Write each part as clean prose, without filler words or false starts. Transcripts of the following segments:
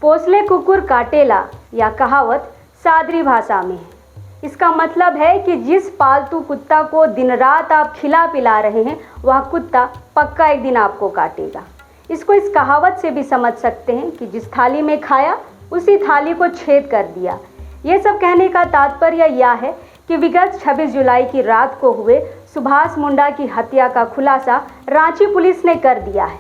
पोसले कुकुर काटेला या कहावत सादरी भाषा में है। इसका मतलब है कि जिस पालतू कुत्ता को दिन रात आप खिला पिला रहे हैं वह कुत्ता पक्का एक दिन आपको काटेगा। इसको इस कहावत से भी समझ सकते हैं कि जिस थाली में खाया उसी थाली को छेद कर दिया। ये सब कहने का तात्पर्य यह है कि विगत 26 जुलाई की रात को हुए सुभाष मुंडा की हत्या का खुलासा रांची पुलिस ने कर दिया है,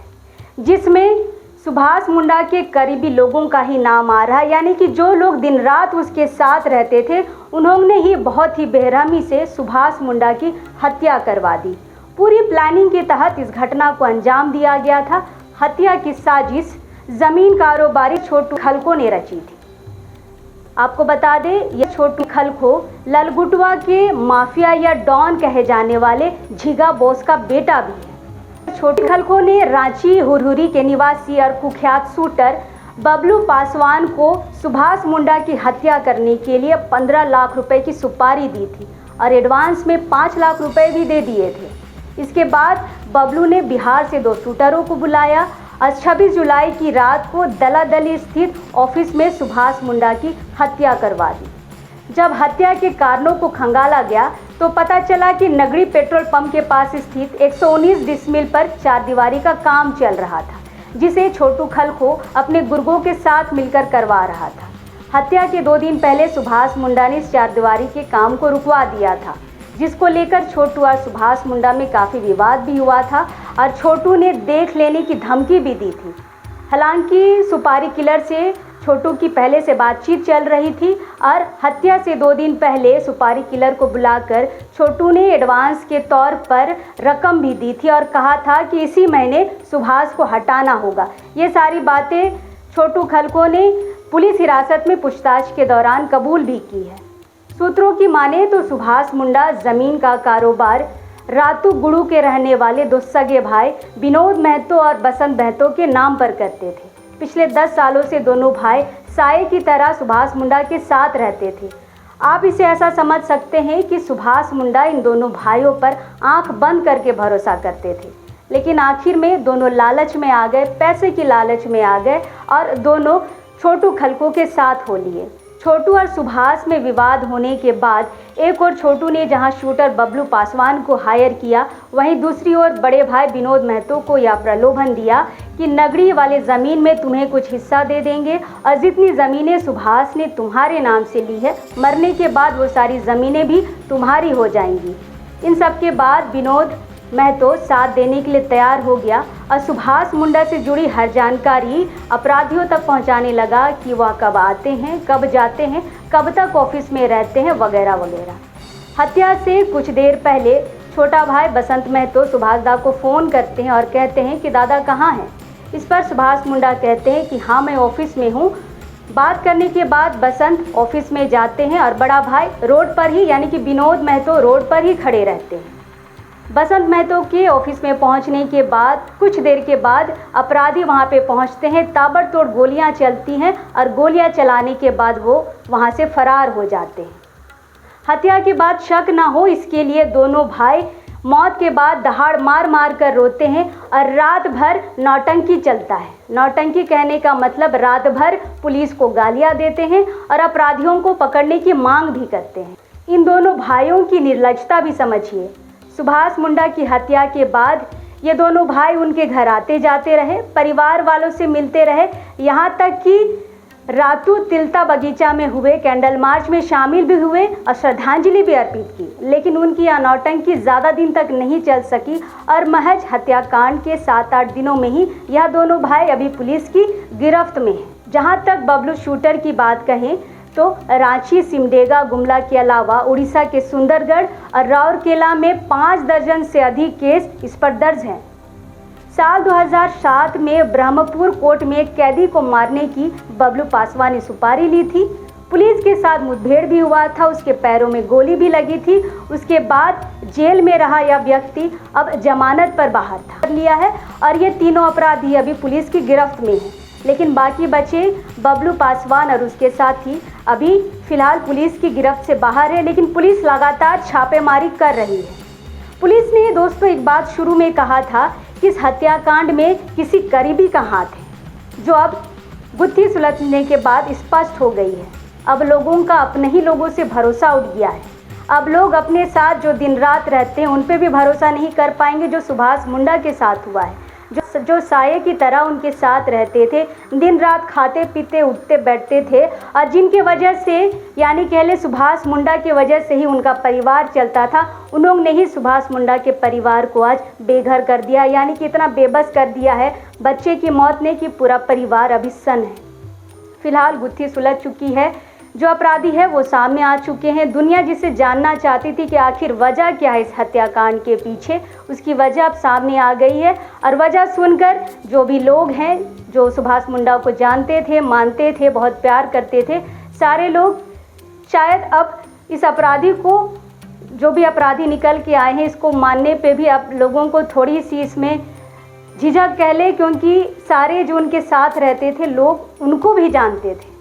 जिसमें सुभाष मुंडा के करीबी लोगों का ही नाम आ रहा है। यानी कि जो लोग दिन रात उसके साथ रहते थे उन्होंने ही बहुत ही बेरहमी से सुभाष मुंडा की हत्या करवा दी। पूरी प्लानिंग के तहत इस घटना को अंजाम दिया गया था। हत्या की साजिश जमीन कारोबारी छोटू खलको ने रची थी। आपको बता दें, यह छोटू खलको ललगुटवा के माफिया या डॉन कहे जाने वाले झिगा बोस का बेटा भी है। छोटू खलको ने रांची हुरहुरी के निवासी और कुख्यात शूटर बबलू पासवान को सुभाष मुंडा की हत्या करने के लिए 15 लाख रुपए की सुपारी दी थी और एडवांस में 5 लाख रुपए भी दे दिए थे। इसके बाद बबलू ने बिहार से 2 शूटरों को बुलाया और 26 जुलाई की रात को दलादली स्थित ऑफिस में सुभाष मुंडा की हत्या करवा दी। जब हत्या के कारणों को खंगाला गया तो पता चला कि नगरी पेट्रोल पंप के पास स्थित 119 डिसमिल पर 4 दीवारी का काम चल रहा था, जिसे छोटू खलको अपने गुर्गों के साथ मिलकर करवा रहा था। हत्या के 2 दिन पहले सुभाष मुंडा ने इस 4 दीवारी के काम को रुकवा दिया था, जिसको लेकर छोटू और सुभाष मुंडा में काफ़ी विवाद भी हुआ था और छोटू ने देख लेने की धमकी भी दी थी। हालांकि सुपारी किलर से छोटू की पहले से बातचीत चल रही थी और हत्या से 2 दिन पहले सुपारी किलर को बुलाकर छोटू ने एडवांस के तौर पर रकम भी दी थी और कहा था कि इसी महीने सुभाष को हटाना होगा। ये सारी बातें छोटू खलको ने पुलिस हिरासत में पूछताछ के दौरान कबूल भी की है। सूत्रों की माने तो सुभाष मुंडा ज़मीन का कारोबार रातू गुड़ू के रहने वाले 2 सगे भाई विनोद महतो और बसंत महतो के नाम पर करते थे। पिछले 10 सालों से दोनों भाई साये की तरह सुभाष मुंडा के साथ रहते थे। आप इसे ऐसा समझ सकते हैं कि सुभाष मुंडा इन दोनों भाइयों पर आंख बंद करके भरोसा करते थे, लेकिन आखिर में दोनों लालच में आ गए, पैसे की लालच में आ गए और दोनों छोटू खलको के साथ हो लिए। छोटू और सुभाष में विवाद होने के बाद एक और छोटू ने जहां शूटर बबलू पासवान को हायर किया, वहीं दूसरी ओर बड़े भाई विनोद महतो को यह प्रलोभन दिया कि नगरी वाले ज़मीन में तुम्हें कुछ हिस्सा दे देंगे और जितनी ज़मीनें सुभाष ने तुम्हारे नाम से ली है, मरने के बाद वो सारी ज़मीनें भी तुम्हारी हो जाएंगी। इन सब के बाद विनोद महतो साथ देने के लिए तैयार हो गया और सुभाष मुंडा से जुड़ी हर जानकारी अपराधियों तक पहुंचाने लगा कि वह कब आते हैं, कब जाते हैं, कब तक ऑफिस में रहते हैं, वगैरह वगैरह। हत्या से कुछ देर पहले छोटा भाई बसंत महतो सुभाष दा को फ़ोन करते हैं और कहते हैं कि दादा कहाँ हैं। इस पर सुभाष मुंडा कहते हैं कि हाँ मैं ऑफिस में हूँ। बात करने के बाद बसंत ऑफिस में जाते हैं और बड़ा भाई रोड पर ही, यानी कि विनोद महतो रोड पर ही खड़े रहते हैं। बसंत महतो के ऑफिस में पहुंचने के बाद कुछ देर के बाद अपराधी वहां पे पहुंचते हैं। ताबड़तोड़ गोलियां चलती हैं और गोलियां चलाने के बाद वो वहां से फरार हो जाते हैं। हत्या के बाद शक ना हो इसके लिए दोनों भाई मौत के बाद दहाड़ मार मार कर रोते हैं और रात भर नौटंकी चलता है। नौटंकी कहने का मतलब रात भर पुलिस को गालियां देते हैं और अपराधियों को पकड़ने की मांग भी करते हैं। इन दोनों भाइयों की निर्लजता भी समझिए। सुभाष मुंडा की हत्या के बाद ये दोनों भाई उनके घर आते जाते रहे, परिवार वालों से मिलते रहे, यहाँ तक कि रातू तिलता बगीचा में हुए कैंडल मार्च में शामिल भी हुए और श्रद्धांजलि भी अर्पित की। लेकिन उनकी नौटंकी ज़्यादा दिन तक नहीं चल सकी और महज हत्याकांड के 7-8 दिनों में ही यह दोनों भाई अभी पुलिस की गिरफ्त में हैं। जहाँ तक बबलू शूटर की बात कहें तो रांची, सिमडेगा, गुमला के अलावा उड़ीसा के सुंदरगढ़ और राउरकेला में 5 दर्जन से अधिक केस इस पर दर्ज हैं। साल 2007 में ब्रह्मपुर कोर्ट में एक कैदी को मारने की बबलू पासवान ने सुपारी ली थी। पुलिस के साथ मुठभेड़ भी हुआ था, उसके पैरों में गोली भी लगी थी। उसके बाद जेल में रहा यह व्यक्ति अब जमानत पर बाहर था लिया है और ये तीनों अपराधी अभी पुलिस की गिरफ्त में हैं। लेकिन बाकी बचे बबलू पासवान और उसके साथी अभी फिलहाल पुलिस की गिरफ्त से बाहर है, लेकिन पुलिस लगातार छापेमारी कर रही है। पुलिस ने दोस्तों एक बात शुरू में कहा था कि इस हत्याकांड में किसी करीबी का हाथ है, जो अब गुत्थी सुलझने के बाद स्पष्ट हो गई है। अब लोगों का अपने ही लोगों से भरोसा उठ गया है। अब लोग अपने साथ जो दिन रात रहते हैं उन पे भी भरोसा नहीं कर पाएंगे, जो सुभाष मुंडा के साथ हुआ है, जो साये की तरह उनके साथ रहते थे, दिन रात खाते पीते उठते बैठते थे, और जिनके वजह से यानी कह ले सुभाष मुंडा की वजह से ही उनका परिवार चलता था, उन्होंने ही सुभाष मुंडा के परिवार को आज बेघर कर दिया, यानी कि इतना बेबस कर दिया है बच्चे की मौत ने कि पूरा परिवार अभी सन्न है। फिलहाल गुत्थी सुलझ चुकी है, जो अपराधी है वो सामने आ चुके हैं। दुनिया जिसे जानना चाहती थी कि आखिर वजह क्या है इस हत्याकांड के पीछे, उसकी वजह अब सामने आ गई है। और वजह सुनकर जो भी लोग हैं जो सुभाष मुंडा को जानते थे, मानते थे, बहुत प्यार करते थे, सारे लोग शायद अब इस अपराधी को, जो भी अपराधी निकल के आए हैं, इसको मानने पे भी अब लोगों को थोड़ी सी इसमें झिझक कह ले, क्योंकि सारे जो उनके साथ रहते थे लोग उनको भी जानते थे।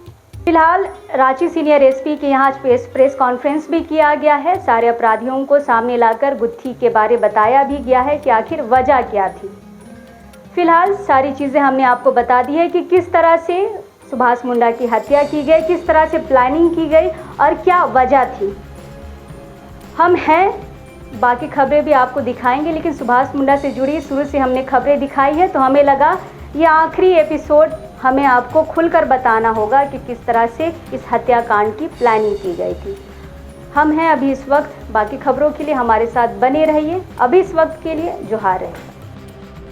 फिलहाल रांची सीनियर एसपी के यहाँ प्रेस कॉन्फ्रेंस भी किया गया है। सारे अपराधियों को सामने लाकर गुत्थी के बारे बताया भी गया है कि आखिर वजह क्या थी। फिलहाल सारी चीज़ें हमने आपको बता दी है कि किस तरह से सुभाष मुंडा की हत्या की गई, किस तरह से प्लानिंग की गई और क्या वजह थी। हम हैं, बाकी खबरें भी आपको दिखाएंगे, लेकिन सुभाष मुंडा से जुड़ी शुरू से हमने खबरें दिखाई है, तो हमें लगा ये आखिरी एपिसोड हमें आपको खुलकर बताना होगा कि किस तरह से इस हत्याकांड की प्लानिंग की गई थी। हम हैं अभी इस वक्त, बाकी खबरों के लिए हमारे साथ बने रहिए। अभी इस वक्त के लिए जोहार है।